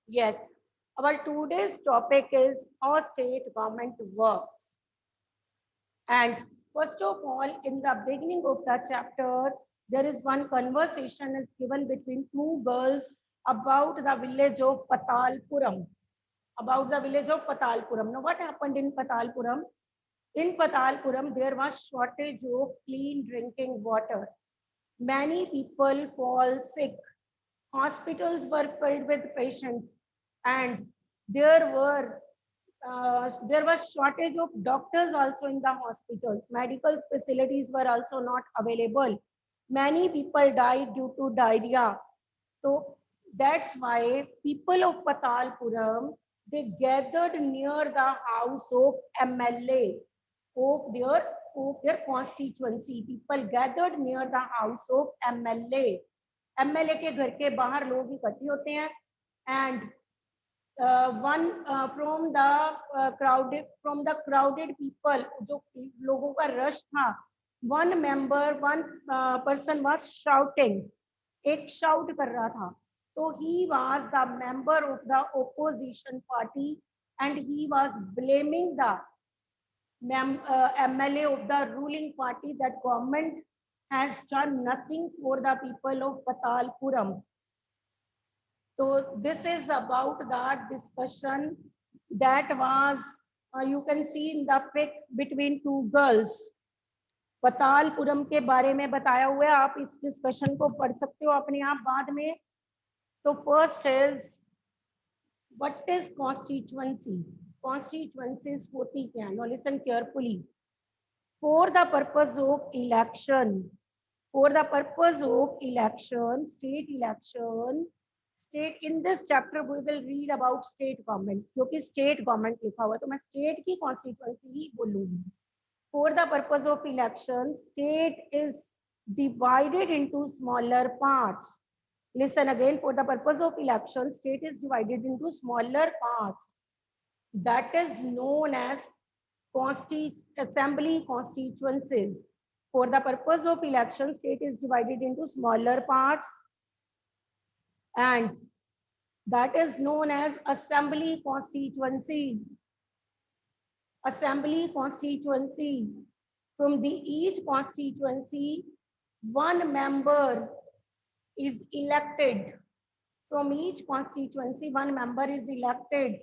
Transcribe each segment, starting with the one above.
Yes, our today's topic is how state government works. And first of all, in the beginning of the chapter, there is one conversation is given between two girls about the village of Patalpuram. About the village of Patalpuram. Now, what happened in Patalpuram? In Patalpuram, there was shortage of clean drinking water. Many people fall sick. Hospitals were filled with patients, and there were there was shortage of doctors also in the hospitals. Medical facilities were also not available. Many people died due to diarrhea. So that's why people of Patalpuram, they gathered near the house of MLA of their constituency. People gathered near the house of MLA. MLA के घर के बाहर लोग इकट्ठे होते हैं, and one from the crowded people, जो लोगों का रश था, one person was shouting, एक shout कर रहा था. So he was the member of the opposition party and he was blaming the MLA of the ruling party that government has done nothing for the people of Patalpuram. So this is about the discussion that was, you can see in the pic between two girls. पतालपुरम के बारे में बताया हुआ है, आप इस discussion को पढ़ सकते हो अपने आप बाद में. तो first is what is constituency. Constituencies होती क्या है? No listen carefully. For the purpose of election, for the purpose of election, state election, state in this chapter we will read about state government, क्योंकि state government लिखा हुआ है तो मैं state की constituency ही बोलूंगी. For the purpose of election, state is divided into smaller parts. Listen again. For the purpose of election, state is divided into smaller parts. That is known as assembly constituencies. For the purpose of election, state is divided into smaller parts, and that is known as assembly constituencies. Assembly constituency. From each constituency, one member is elected. From each constituency, one member is elected,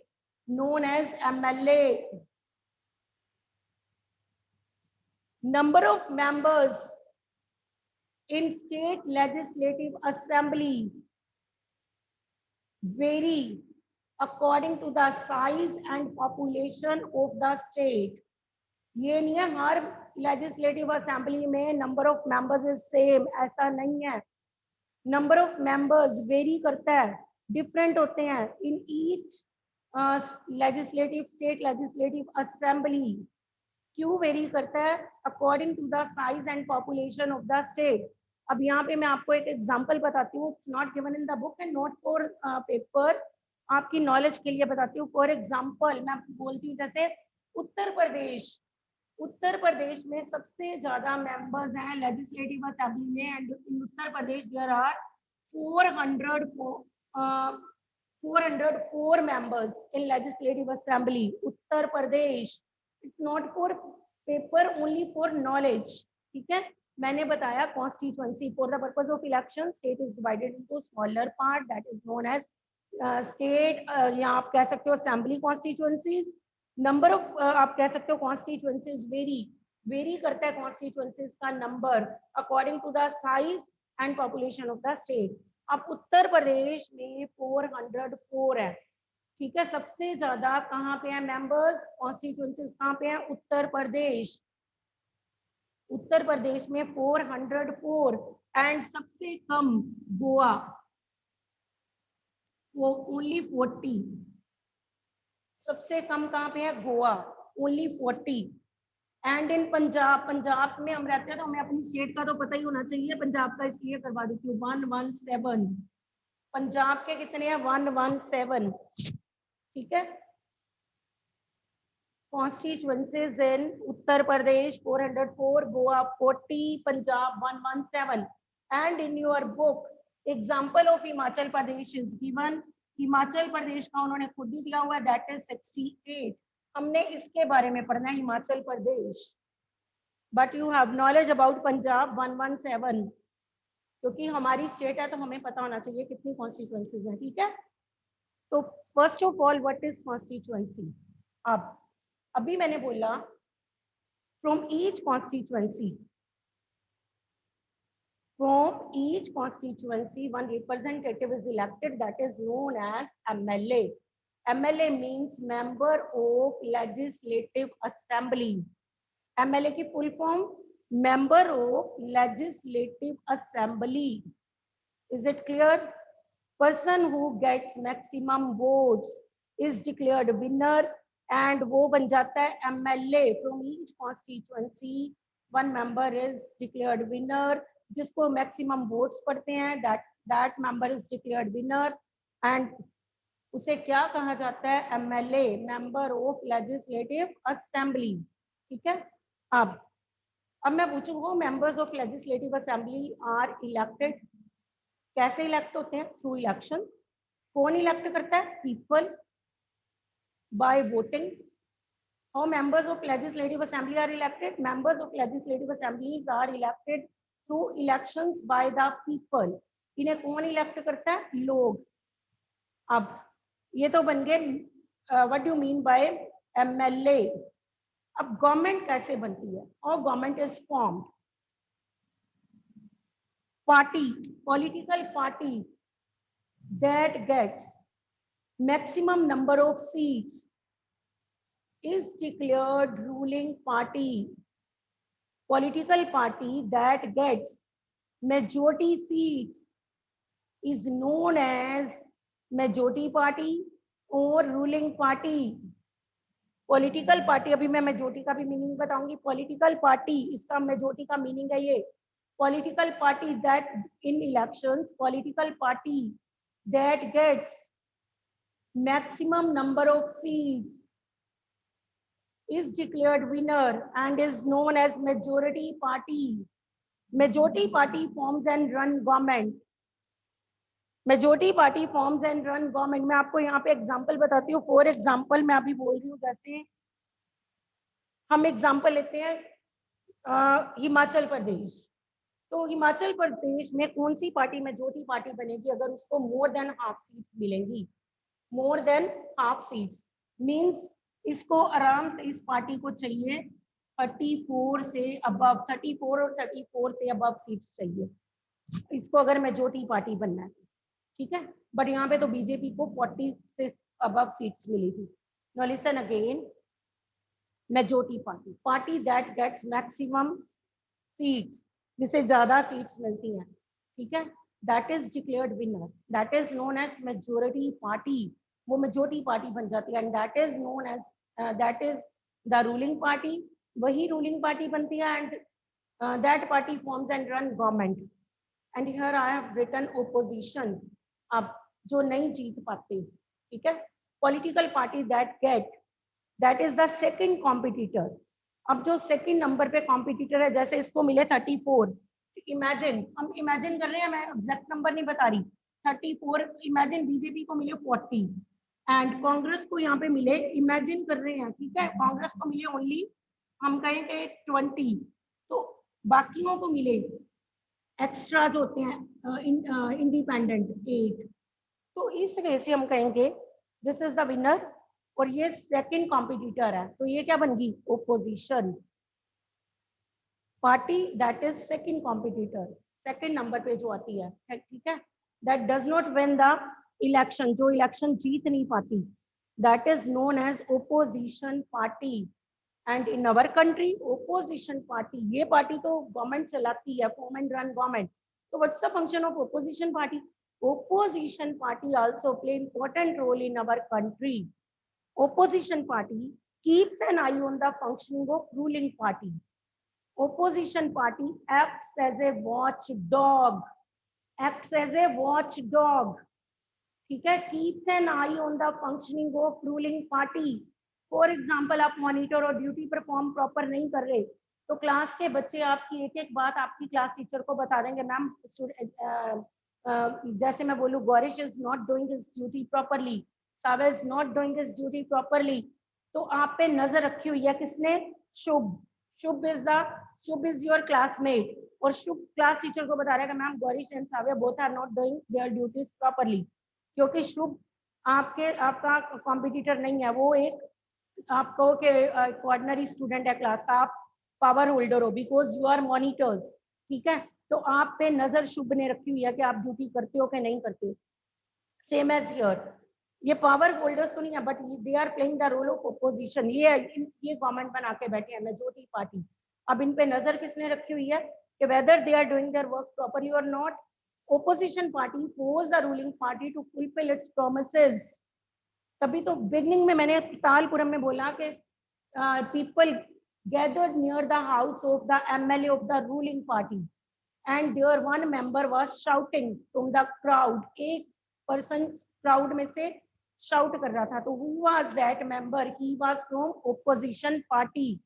known as MLA. Number of members in state legislative assembly vary according to the size and population of the state. ये नहीं है हर legislative assembly में number of members is same, ऐसा नहीं है. Number of members very करता है, different होते हैं in each legislative state legislative assembly. क्यों वेरी करता है? According to the size and population of the state. अब यहाँ पे मैं आपको एक एग्जांपल बताती हूँ. It's not given in the book and not for paper, आपकी नॉलेज के लिए बताती हूँ. फॉर एग्जांपल मैं बोलती हूँ जैसे उत्तर प्रदेश. उत्तर प्रदेश में सबसे ज्यादा मेंबर्स हैं लेजिस्लेटिव असेंबली में, and in Uttar Pradesh there are 404 members in legislative assembly. Uttar Pradesh. It's not for paper, only for knowledge. ठीक है, मैंने बताया constituency. For the purpose of election, state is divided into smaller part, that is known as state. या आप कह सकते हो assembly constituencies. Number of आप कह सकते हो constituencies vary करता है constituencies का number according to the size and population of the state. अब उत्तर प्रदेश में 404 है. ठीक है, सबसे ज्यादा कहाँ पे है मेंबर्स, कॉन्स्टिट्यूएंसीज कहाँ पे है? उत्तर प्रदेश. उत्तर प्रदेश में 404 एंड सबसे कम गोवा, वो ओनली 40. सबसे कम कहाँ पे है? Goa, only 40. And in Punjab, Punjab में हम रहते हैं तो हमें अपनी स्टेट का तो पता ही होना चाहिए. पंजाब का इसलिए करवा देती हूँ. 117. पंजाब के कितने हैं? 117. ठीक है, constituencies in Uttar Pradesh 404, Goa 40, Punjab 117. And in your book example of Himachal Pradesh is given. Himachal Pradesh का उन्होंने खुद ही दिया हुआ है, दैट इज 68। हमने इसके बारे में पढ़ना है Himachal Pradesh, but you have knowledge about Punjab 117, क्योंकि हमारी स्टेट है तो हमें पता होना चाहिए कितनी कॉन्स्टिट्यूएंसीज हैं, ठीक है। तो first of all what is constituency. अब अभी मैंने बोला from each constituency, from each constituency one representative is elected, that is known as MLA. MLA means member of legislative assembly. MLA की full form member of legislative assembly. Is it clear? Person who gets maximum votes is declared winner and वो बन जाता है MLA. From each constituency one member is declared winner. जिसको maximum votes पड़ते हैं that member is declared winner, and उसे क्या कहा जाता है, MLA, member of legislative assembly, ठीक है। अब मैं पूछूंगा, members of legislative assembly are elected, कैसे इलेक्ट होते हैं, थ्रू इलेक्शंस। कौन इलेक्ट करता है, people, by voting. How members of legislative assembly are elected, members of legislative assemblies are elected through elections by the people. इन्हें कौन elect करता है, लोग। अब ये तो बन गए what do mean by MLA. अब गवर्नमेंट कैसे बनती है, और government is formed, party, political party that gets maximum number of seats is declared ruling party. Political party that gets majority seats is known as majority party or ruling party. Political party, अभी मैं majority का भी meaning बताऊंगी। Political party, इसका majority का meaning है ये, political party that in elections, political party that gets maximum number of seats is declared winner and is known as majority party. Majority party forms and run government. Majority party forms and run government. मैं आपको यहाँ पे example बताती हूँ। For example मैं अभी बोल रही हूँ, जैसे हम एग्जाम्पल लेते हैं हिमाचल प्रदेश। तो हिमाचल प्रदेश में कौन सी पार्टी मेजोरिटी पार्टी बनेगी, अगर उसको मोर देन हाफ सीट्स मिलेंगी। More than half seats means इसको आराम से, इस पार्टी को चाहिए 34 से अबव, 34 और 34 से अबव सीट्स चाहिए इसको, अगर मेजोरिटी पार्टी बनना है, ठीक है। बट यहाँ पे तो बीजेपी को 40 से अबव सीट्स मिली थी। Now listen again, majority party, party that gets maximum seats, जिसे ज्यादा सीट्स मिलती हैं, ठीक है, that is declared winner, that is known as majority party. वो मेजोरिटी पार्टी बन जाती है, and that is known as that is the ruling party. वही रूलिंग पार्टी बनती है, and that party forms and run government. And here I have written opposition, अब जो नहीं जीत पाते, ठीक है। Political party that get, that is the second competitor. अब जो सेकंड नंबर पे कॉम्पिटिटर है, जैसे इसको मिले 34, इमेजिन, हम इमेजिन कर रहे हैं, मैं एग्जैक्ट नंबर नहीं बता रही, 34, इमेजिन बीजेपी को मिले 40 एंड कांग्रेस को यहाँ पे मिले, इमेजिन कर रहे हैं, ठीक है, कांग्रेस को मिले ओनली, हम कहेंगे 20, तो बाकियों को मिले एक्स्ट्रा जो होते हैं इंडिपेंडेंट 8, तो इस वजह से हम कहेंगे दिस इज द विनर, और ये सेकंड कॉम्पिटिटर है, तो ये क्या बन गई, opposition party, that is second competitor, second number पे जो आती है, ठीक है, that does not win the election, जो इलेक्शन जीत नहीं पाती, that is known as opposition party. And in our country opposition party, ये पार्टी तो गवर्नमेंट चलाती है, फॉर्म एंड रन गवर्नमेंट, तो what's the function of opposition party, opposition party also play important role in our country. Opposition party keeps an eye on the functioning of ruling party. Opposition party acts as a watchdog, acts as a watchdog, ठीक है, keeps an eye on the functioning of ruling party. For example, आप monitor और duty perform proper नहीं कर रहे, तो class के बच्चे आपकी एक एक बात आपकी क्लास टीचर को बता देंगे, मैम जैसे मैं बोलूँ Gaurish is not doing his duty properly, Sava is not doing his duty properly, तो आप पे नजर रखी हुई है किसने? Shubh. Shubh is your classmate, और शुभ क्लास टीचर को बता रहा है कि ma'am Gaurish and Savya both are not doing their duties properly, क्योंकि शुभ आपका कॉम्पिटिटर नहीं है, वो एक आप कहो कि ऑर्डिनरी स्टूडेंट है क्लास का, आप पावर होल्डर हो बिकॉज यू आर मॉनिटर्स, ठीक है? तो आप पे नजर शुभ ने रखी हुई है कि आप ड्यूटी करते हो कि नहीं करते। सेम एज हियर, ये पावर होल्डर्स तो नहीं है but they are playing the role of opposition. ये गवर्नमेंट बना के बैठे हैं मेजोरिटी पार्टी। अब इन पे नजर किसने रखी हुई है कि whether they are doing their work properly और not. Opposition party force the ruling party to fulfil its promises. तभी तो बिगनिंग में मैंने तालपुरम में बोला कि people gathered near the house of the MLA of the ruling party, and there one member was shouting from the crowd. एक person crowd में से shout कर रहा था, तो who was that member? He was from opposition party.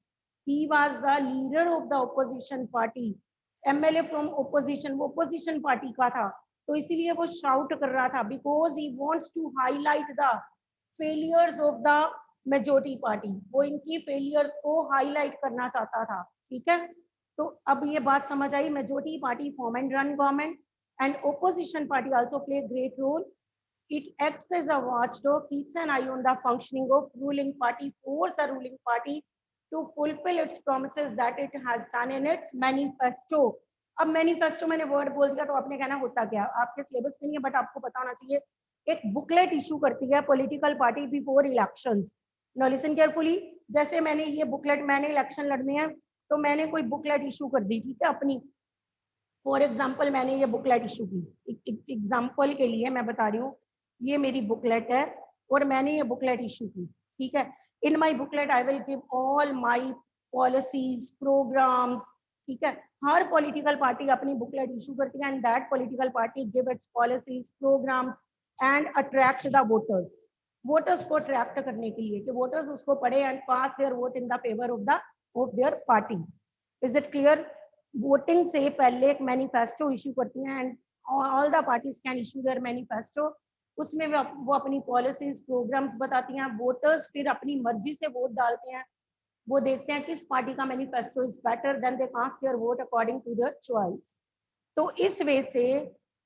He was the leader of the opposition party. MLA from opposition, वो opposition party का था, तो इसीलिए वो shout कर रहा था because he wants to highlight the failures of the majority party. वो इनकी फेलियर्स को हाईलाइट करना चाहता था, ठीक है? तो अब ये बात समझ आई, majority party form and run government and opposition party also play great role. It acts as a watchdog, keeps an eye on the functioning of ruling party, force a ruling party to fulfill its promises that it has done in its manifesto। अब manifesto मैंने word बोल दिया तो आपने कहना होता क्या, आपके सिलेबस में नहीं है बट आपको पता होना चाहिए। एक बुकलेट इशू करती है political party before elections. Now listen carefully, जैसे मैंने ये बुकलेट, मैंने इलेक्शन लड़ने हैं तो मैंने कोई बुकलेट इशू कर दी, ठीक है अपनी। फॉर एग्जाम्पल मैंने ये बुकलेट इशू की, एग्जाम्पल के लिए मैं बता रही हूँ, ये मेरी बुकलेट है और मैंने ये बुकलेट इशू की, ठीक है? In my booklet I will give all my policies programs, ठीक है? हर पॉलिटिकल पार्टी अपनी बुकलेट इशू करती है and that political party give its policies programs and attract the voters. Voters को अट्रैक्ट करने के लिए कि वोटर्स उसको पढ़े and pass their vote in the favour of their party. Is it clear? Voting से पहले एक मैनिफेस्टो इशू करती हैं and all the parties can issue their manifesto. उसमें वो अपनी पॉलिसीज प्रोग्राम्स बताती हैं, वोटर्स फिर अपनी मर्जी से वोट डालते हैं, वो देखते हैं किस पार्टी का manifesto is better, then they cast their vote according to their choice. तो इस वे से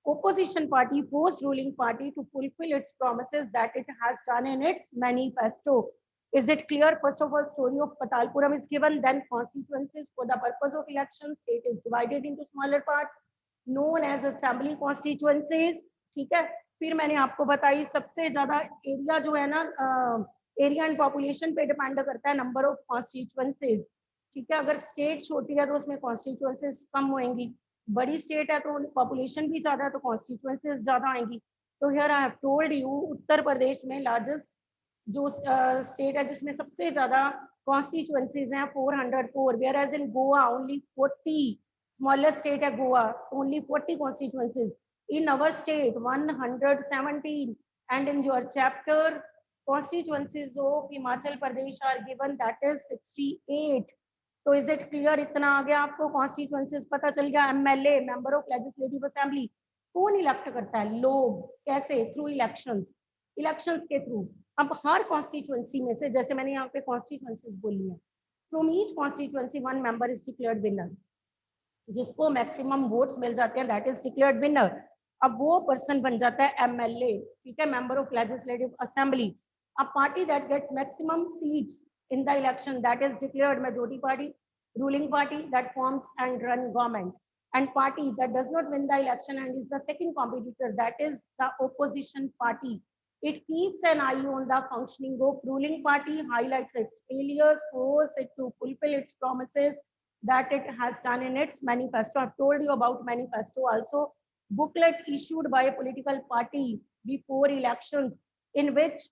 opposition party forced ruling party to fulfill its promises that it has done in its manifesto. Is it clear? First of all, story of Patalpuram is given, then constituencies for the purpose of election, state is divided into smaller parts known as assembly constituencies, ठीक है? फिर मैंने आपको बताई सबसे ज्यादा area जो है ना, एरिया एंड पॉपुलेशन पे डिपेंड करता है नंबर ऑफ कॉन्स्टिट्यूएंसीज, ठीक है? अगर स्टेट छोटी है तो उसमें कॉन्स्टिट्यूएंसीज कम होंगी, बड़ी स्टेट है तो पॉपुलेशन भी ज्यादा है तो कॉन्स्टिट्यूएंसीज ज्यादा आएंगी। तो here I have told you, Uttar Pradesh में लार्जेस्ट जो स्टेट है जिसमें सबसे ज्यादा कॉन्स्टिट्यूएंसीज हैं 404, whereas in Goa only 40, smallest state है Goa, only 40 constituencies. In our state 117 and in your chapter constituencies of Himachal Pradesh are given that is 68। तो इज इट क्लियर? इतना आ गया आपको, कॉन्स्टिट्यूएंसीज पता चल गया। MLA member of legislative assembly कौन इलेक्ट करता है? लोग। कैसे? थ्रू इलेक्शंस, इलेक्शंस के थ्रू। अब हर कॉन्स्टिट्यूएंसी में से, जैसे मैंने यहाँ पे कॉन्स्टिट्यूएंसीज बोली है, from each constituency one member is declared winner, जिसको मैक्सिमम वोट्स मिल जाते हैं दैट इज डिक्लेयर्ड विनर। अब वो पर्सन बन जाता है एमएलए, ठीक है, member of legislative assembly. A party that gets maximum seats in the election that is declared majority party, ruling party that forms and run government, and party that does not win the election and is the second competitor that is the opposition party. It keeps an eye on the functioning of ruling party, highlights its failures, force it to fulfill its promises that it has done in its manifesto. I've told you about manifesto also, booklet issued by a political party before elections in which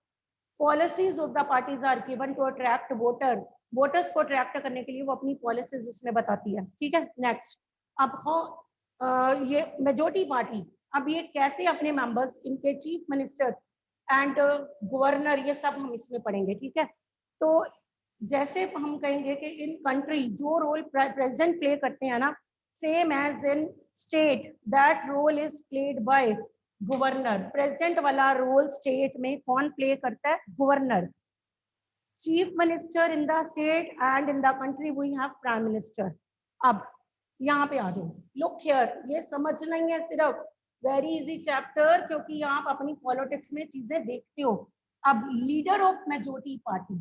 policies of the parties are given to attract voter. Voters को attract करने के लिए वो अपनी policies उसमें बताती है, ठीक है? नेक्स्ट, अब ये मेजोरिटी पार्टी, अब ये कैसे अपने मेंबर्स, इनके चीफ मिनिस्टर एंड गवर्नर, ये सब हम इसमें पढ़ेंगे, ठीक है? तो जैसे हम कहेंगे कि इन कंट्री जो रोल प्रेसिडेंट प्ले करते हैं ना, same as in state that role is played by governor. President वाला रोल स्टेट में कौन प्ले करता है? Governor. Chief minister in the state and in the country we have prime minister. अब यहाँ पे आ जाओ, लुक हियर, ये समझना ही है सिर्फ, वेरी इजी चैप्टर, क्योंकि आप अपनी पॉलिटिक्स में चीजें देखते हो। अब लीडर ऑफ मेजोरिटी पार्टी,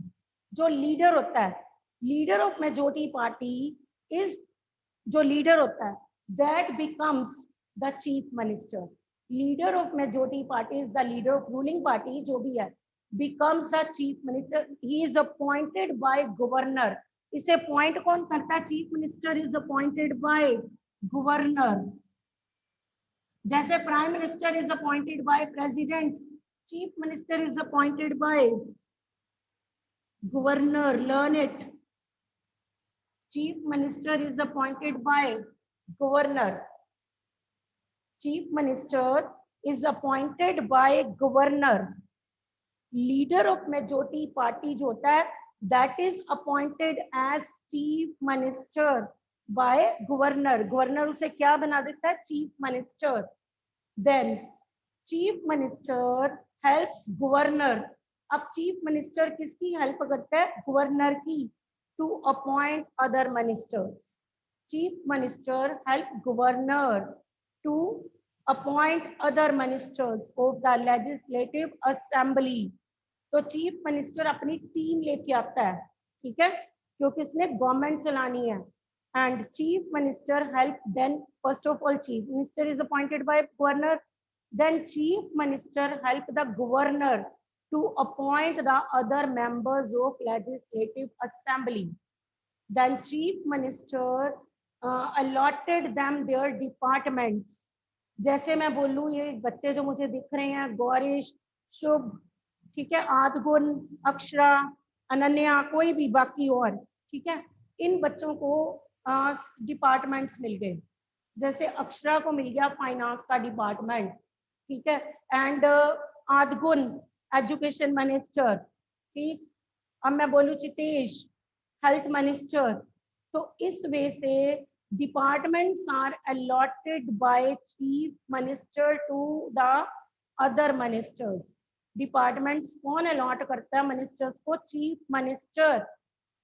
जो लीडर होता है, leader of majority party is, जो लीडर होता है that becomes the chief minister. Leader of majority party is the leader of ruling party, जो भी है, becomes the chief minister. He is appointed by governor. इसे appoint कौन करता है? Chief minister is appointed by governor. जैसे prime minister is appointed by president, chief minister is appointed by governor. Learn it. Chief minister is appointed by governor. Chief minister is appointed by governor. Leader of majority party जो होता है that is appointed as chief minister by governor. Governor उसे क्या बना देता है? Chief minister. Then chief minister helps governor. अब chief minister किसकी हेल्प करता है? गवर्नर की, to appoint other ministers. Chief minister help governor to appoint other ministers of the legislative assembly. तो चीफ मिनिस्टर अपनी टीम लेके आता है, ठीक है, क्योंकि इसने गवर्नमेंट चलानी है। And chief minister help, then first of all chief minister is appointed by governor, then chief minister help the governor to appoint the other members of legislative assembly. Then chief minister allotted them their departments। जैसे मैं बोलूँ, ये बच्चे जो मुझे दिख रहे हैं, गौरीश, शुभ, ठीक है, आदगुण, अक्षरा, अनन्या, कोई भी बाकी और, ठीक है, इन बच्चों को डिपार्टमेंट्स मिल गए। जैसे अक्षरा को मिल गया फाइनेंस का डिपार्टमेंट, ठीक है, एंड आदगुण एजुकेशन मिनिस्टर, ठीक। अब मैं बोलूँ चितेश हेल्थ मिनिस्टर। तो इस वे से departments are allotted by chief minister to the other ministers. Departments कौन अलॉट करता है मिनिस्टर्स को? Chief minister.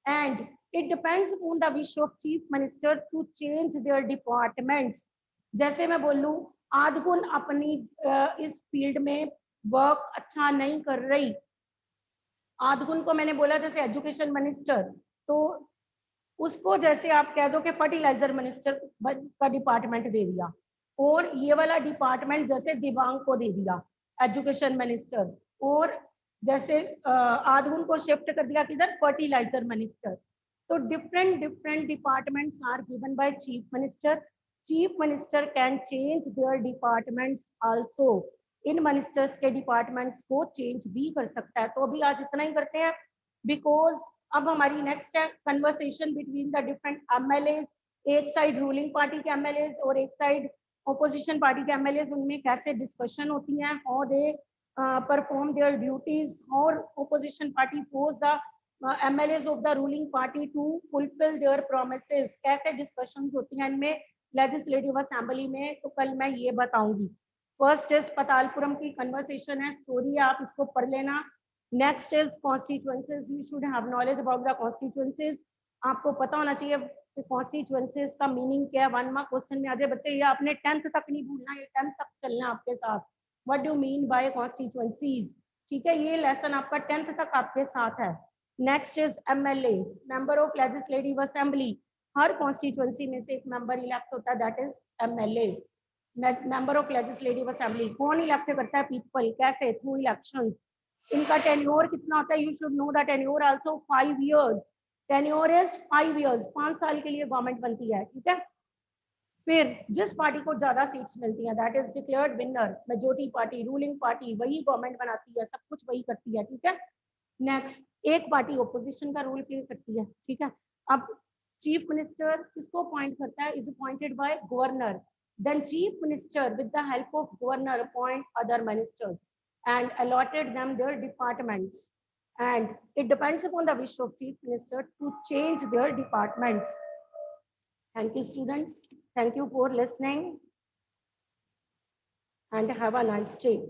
And it depends on the wish of chief minister to change their departments. जैसे मैं बोलूँ आदगुण अपनी इस फील्ड में वर्क अच्छा नहीं कर रही, आदगुण को मैंने बोला जैसे एजुकेशन मिनिस्टर, तो उसको जैसे आप कह दो कि फर्टिलाइजर मिनिस्टर का डिपार्टमेंट दे दिया, और ये वाला डिपार्टमेंट जैसे दिव्यांग को दे दिया एजुकेशन मिनिस्टर, और जैसे आदगुण को शिफ्ट कर दिया किधर? Fertiliser minister. तो different different departments are given by chief minister. Chief minister can change their departments also. इन मिनिस्टर्स के डिपार्टमेंट्स को चेंज भी कर सकता है। तो अभी आज इतना ही करते हैं, बिकॉज अब हमारी नेक्स्ट है conversation between the different MLAs. एक साइड रूलिंग पार्टी के एमएलएज और एक साइड ऑपोजिशन पार्टी के एमएलएज, उनमें कैसे डिस्कशन होती है, how they perform their duties, और opposition party force the MLAs of the ruling party to fulfil their promises. कैसे डिस्कशंस होती हैं इनमें लेजिस्लेटिव असेंबली में, तो कल मैं ये बताऊंगी। फर्स्ट इज पतालपुरम की कन्वर्सेशन है, स्टोरी है, आप इसको पढ़ लेना। Next is constituencies, you should have knowledge about the constituencies. आपको पता होना चाहिए कि कॉन्स्टिट्यूएंसीज का मीनिंग क्या है। 1 मार्क क्वेश्चन में आ जाए बच्चे, ये आपने 10th तक नहीं भूलना, ये 10th तक चलना आपके साथ। What do mean bye constituencies, ठीक है, ये लेसन आपका 10th तक आपके साथ है। Next is MLA, member of legislative assembly. Her constituency में से एक मेंबर इलेक्ट होता है, that is MLA, member of legislative assembly. कौन इलेक्ट करता है? पीपल। कैसे? Through elections. इनका टेन्योर कितना होता है? You should know the tenure also 5 years। Tenure is 5 years, 5 साल के लिए गवर्नमेंट बनती है, ठीक है। फिर जिस पार्टी को ज्यादा सीट्स मिलती हैं that is declared winner. Majority party, ruling party, वही गवर्नमेंट बनाती है, सब कुछ वही करती है, ठीक है। नेक्स्ट, एक पार्टी ऑपोजिशन का रोल प्ले करती है, ठीक है। अब चीफ मिनिस्टर किसको अपॉइंट करता है? Is appointed by governor. Then chief minister with the help of governor appoint other ministers and allotted them their departments, and it depends upon the wish of chief minister to change their departments. Thank you students, thank you for listening. and have a nice day.